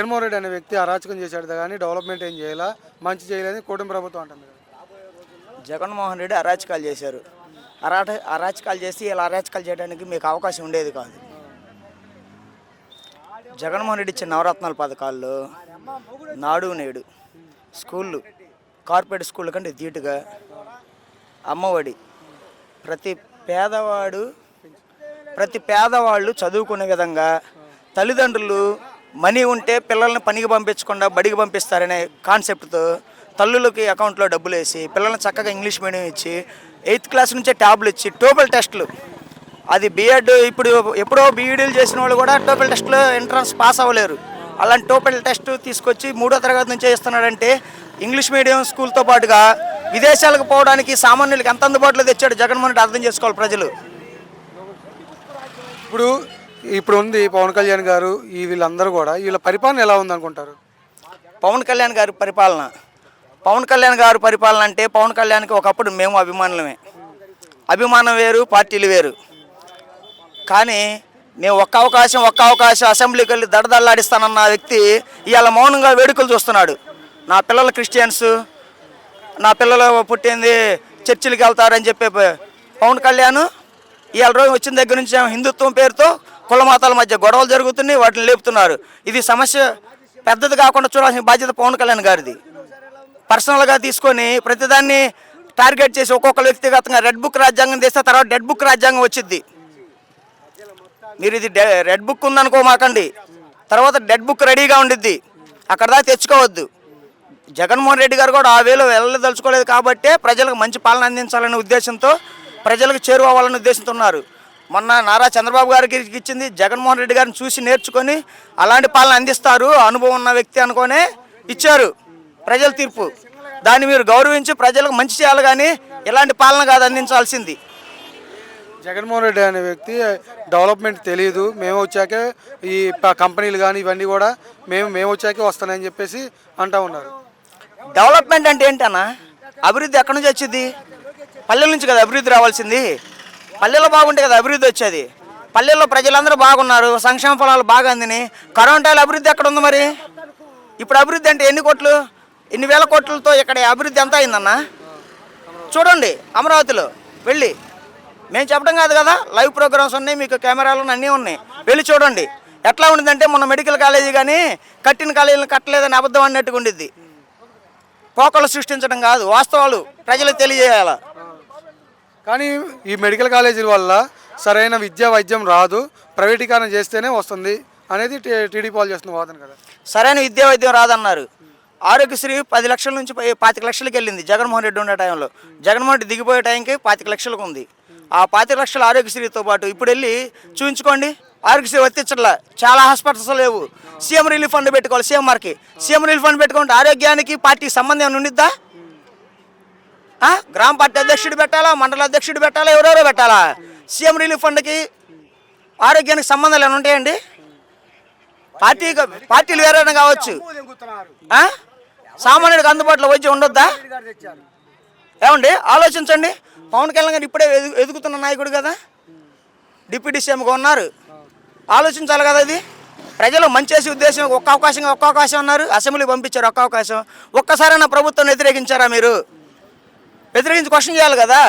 జగన్మోహన్ రెడ్డి అనే వ్యక్తి అరాచకం చేశాడు కానీ డెవలప్మెంట్ ఏం చేయాలా, మంచి చేయలేదని కూటమి ప్రభుత్వం అంటుంది కదా. జగన్మోహన్ రెడ్డి అరాచకాలు చేశారు. అరాచకాలు చేసి ఇలా అరాచకాలు చేయడానికి మీకు అవకాశం ఉండేది కాదు. జగన్మోహన్ రెడ్డి ఇచ్చిన నవరత్నాల పథకాల్లో నాడు నేడు స్కూళ్ళు, కార్పొరేట్ స్కూళ్ళ కంటే ధీటుగా అమ్మఒడి, ప్రతి పేదవాళ్ళు చదువుకునే విధంగా తల్లిదండ్రులు మనీ ఉంటే పిల్లల్ని పనికి పంపించకుండా బడికి పంపిస్తారనే కాన్సెప్ట్తో తల్లులకి అకౌంట్లో డబ్బులు వేసి పిల్లల్ని చక్కగా ఇంగ్లీష్ మీడియం ఇచ్చి 8th క్లాస్ నుంచే ట్యాబ్లు ఇచ్చి టోఫెల్ టెస్టులు, అది బీఎడ్ ఇప్పుడు ఎప్పుడో బీఈడీలు చేసిన వాళ్ళు కూడా టోఫెల్ టెస్ట్లో ఎంట్రన్స్ పాస్ అవ్వలేరు. అలాంటి టోఫెల్ టెస్ట్ తీసుకొచ్చి 3వ తరగతి నుంచే ఇస్తున్నాడంటే ఇంగ్లీష్ మీడియం స్కూల్తో పాటుగా విదేశాలకు పోవడానికి సామాన్యులకు ఎంత అందుబాటులో తెచ్చాడు జగన్మోహన్ రెడ్డి అర్థం చేసుకోవాలి ప్రజలు. ఇప్పుడు ఉంది పవన్ కళ్యాణ్ గారు, వీళ్ళందరూ కూడా వీళ్ళ పరిపాలన ఎలా ఉందనుకుంటారు? పవన్ కళ్యాణ్ గారి పరిపాలన అంటే పవన్ కళ్యాణ్కి ఒకప్పుడు మేము అభిమానులమే. అభిమానం వేరు, పార్టీలు వేరు. కానీ నేను ఒక్క అవకాశం అసెంబ్లీకి వెళ్ళి దడదల్లాడిస్తానన్న వ్యక్తి ఇవాళ మౌనంగా వేడుకలు చూస్తున్నాడు. నా పిల్లలు క్రిస్టియన్స్, నా పిల్లలు పుట్టింది చర్చిలకు వెళ్తారని చెప్పే పవన్ కళ్యాణ్ ఇవాళ రోజు వచ్చిన దగ్గర నుంచి హిందుత్వం పేరుతో కుల మతాల మధ్య గొడవలు జరుగుతున్నాయి, వాటిని లేపుతున్నారు. ఇది సమస్య పెద్దది కాకుండా చూడాల్సిన బాధ్యత పవన్ కళ్యాణ్ గారిది. పర్సనల్గా తీసుకొని ప్రతిదాన్ని టార్గెట్ చేసి ఒక్కొక్కరు వ్యక్తిగతంగా రెడ్ బుక్ రాజ్యాంగం తెస్తే తర్వాత డెడ్ బుక్ రాజ్యాంగం వచ్చింది. మీరు ఇది రెడ్ బుక్ ఉందనుకోమాకండి, తర్వాత డెడ్ బుక్ రెడీగా ఉండిద్ది, అక్కడ దాకా తెచ్చుకోవద్దు. జగన్మోహన్ రెడ్డి గారు కూడా ఆ వేలో వెళ్ళదలుచుకోలేదు కాబట్టే ప్రజలకు మంచి పాలన అందించాలనే ఉద్దేశంతో, ప్రజలకు చేరువవ్వాలనే ఉద్దేశంతో ఉన్నారు. మొన్న నారా చంద్రబాబు గారికి ఇచ్చింది జగన్మోహన్ రెడ్డి గారిని చూసి నేర్చుకొని అలాంటి పాలన అందిస్తారు, అనుభవం ఉన్న వ్యక్తి అనుకోనే ఇచ్చారు ప్రజల తీర్పు. దాన్ని మీరు గౌరవించి ప్రజలకు మంచి చేయాలి కానీ ఇలాంటి పాలన కాదు అందించాల్సింది. జగన్మోహన్ రెడ్డి అనే వ్యక్తి డెవలప్మెంట్ తెలియదు, మేము వచ్చాకే ఈ కంపెనీలు కానీ ఇవన్నీ కూడా మేము వచ్చాకే వస్తానని చెప్పేసి అంటూ ఉన్నారు. డెవలప్మెంట్ అంటే ఏంటన్నా? అభివృద్ధి ఎక్కడి నుంచి వచ్చింది? పల్లెల నుంచి కదా అభివృద్ధి రావాల్సింది. పల్లెల్లో బాగుంటే కదా అభివృద్ధి వచ్చేది. పల్లెల్లో ప్రజలందరూ బాగున్నారు, సంక్షేమ ఫలాలు బాగా అందినాయి. కరోనాలో అభివృద్ధి ఎక్కడ ఉంది మరి? ఇప్పుడు అభివృద్ధి అంటే ఎన్ని వేల కోట్లతో ఇక్కడ అభివృద్ధి ఎంత అయిందన్న చూడండి. అమరావతిలో వెళ్ళి మేము చెప్పడం కాదు కదా, లైవ్ ప్రోగ్రామ్స్ ఉన్నాయి, మీకు కెమెరాలు అన్నీ ఉన్నాయి, వెళ్ళి చూడండి. ఎట్లా ఉండిందంటే మొన్న మెడికల్ కాలేజీ కానీ కట్టిన కాలేజీలను కట్టలేదని అబద్ధం అన్నట్టుగా ఉండిద్ది. పోకలు సృష్టించడం కాదు, వాస్తవాలు ప్రజలకు తెలియజేయాల. కానీ ఈ మెడికల్ కాలేజీల వల్ల సరైన విద్యా వైద్యం రాదు, ప్రైవేటీకరణ చేస్తేనే వస్తుంది అనేది టీడీపీ వాళ్ళు చేస్తున్న వాదన కదా. సరైన విద్యా వైద్యం రాదన్నారు. ఆరోగ్యశ్రీ 10 లక్షల నుంచి 25 లక్షలకు వెళ్ళింది జగన్మోహన్ రెడ్డి ఉండే టైంలో. జగన్మోహన్ రెడ్డి దిగిపోయే టైంకి 25 లక్షలకు ఉంది. ఆ 25 లక్షల ఆరోగ్యశ్రీతో పాటు ఇప్పుడు వెళ్ళి చూపించుకోండి, ఆరోగ్యశ్రీ వర్తించట్లా. చాలా హాస్పిటల్స్ లేవు. సీఎం రిలీఫ్ ఫండ్ పెట్టుకోవాలి. సీఎం రిలీఫ్ ఫండ్ పెట్టుకుంటే ఆరోగ్యానికి పార్టీకి సంబంధం ఏమైనా ఉండిద్దా? గ్రామ పార్టీ అధ్యక్షుడు పెట్టాలా, మండల అధ్యక్షుడు పెట్టాలా, ఎవరెవరో పెట్టాలా? సీఎం రిలీఫ్ ఫండ్కి ఆరోగ్యానికి సంబంధాలు ఏమైనా ఉంటాయండి? పార్టీలు వేరైనా కావచ్చు, సామాన్యుడికి అందుబాటులో వైద్యం ఉండొద్దా? ఏమండి ఆలోచించండి. పవన్ కళ్యాణ్ గారు ఇప్పుడే ఎదుగుతున్న నాయకుడు కదా, డిప్యూటీ సీఎంగా ఉన్నారు, ఆలోచించాలి కదా. ఇది ప్రజలు మంచి చేసే ఉద్దేశం. ఒక్క అవకాశం అన్నారు, అసెంబ్లీకి పంపించారు ఒక్క అవకాశం. ఒక్కసారైనా ప్రభుత్వం వ్యతిరేకించారా? మీరు వ్యతిరేకించి క్వశ్చన్ చేయాలి కదా.